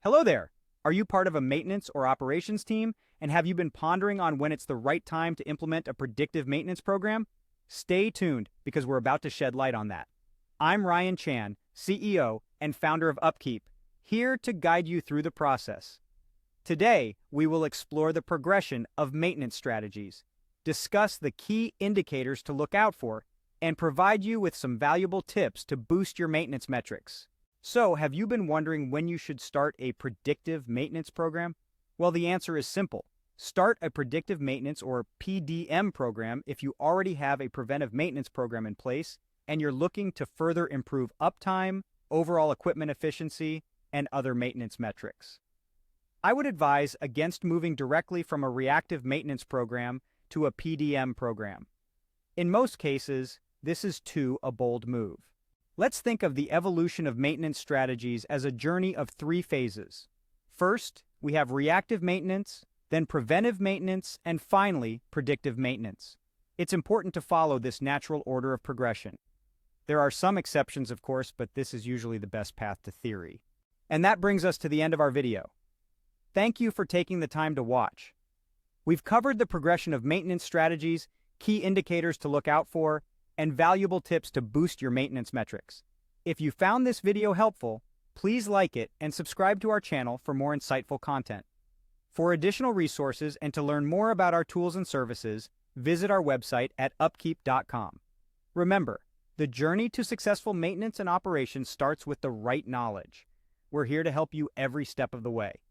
Hello there! Are you part of a maintenance or operations team, and have you been pondering on when it's the right time to implement a predictive maintenance program? Stay tuned, because we're about to shed light on that. I'm Ryan Chan, CEO and founder of UpKeep, here to guide you through the process. Today, we will explore the progression of maintenance strategies, discuss the key indicators to look out for, and provide you with some valuable tips to boost your maintenance metrics. So, have you been wondering when you should start a predictive maintenance program? Well, the answer is simple. Start a predictive maintenance or PDM program if you already have a preventive maintenance program in place and you're looking to further improve uptime, overall equipment efficiency, and other maintenance metrics. I would advise against moving directly from a reactive maintenance program to a PDM program. In most cases, this is a bold move. Let's think of the evolution of maintenance strategies as a journey of 3 phases. First, we have reactive maintenance, then preventive maintenance, and finally, predictive maintenance. It's important to follow this natural order of progression. There are some exceptions, of course, but this is usually the best path to theory. And that brings us to the end of our video. Thank you for taking the time to watch. We've covered the progression of maintenance strategies, key indicators to look out for, and valuable tips to boost your maintenance metrics. If you found this video helpful, please like it and subscribe to our channel for more insightful content. For additional resources and to learn more about our tools and services, visit our website at upkeep.com. Remember, the journey to successful maintenance and operations starts with the right knowledge. We're here to help you every step of the way.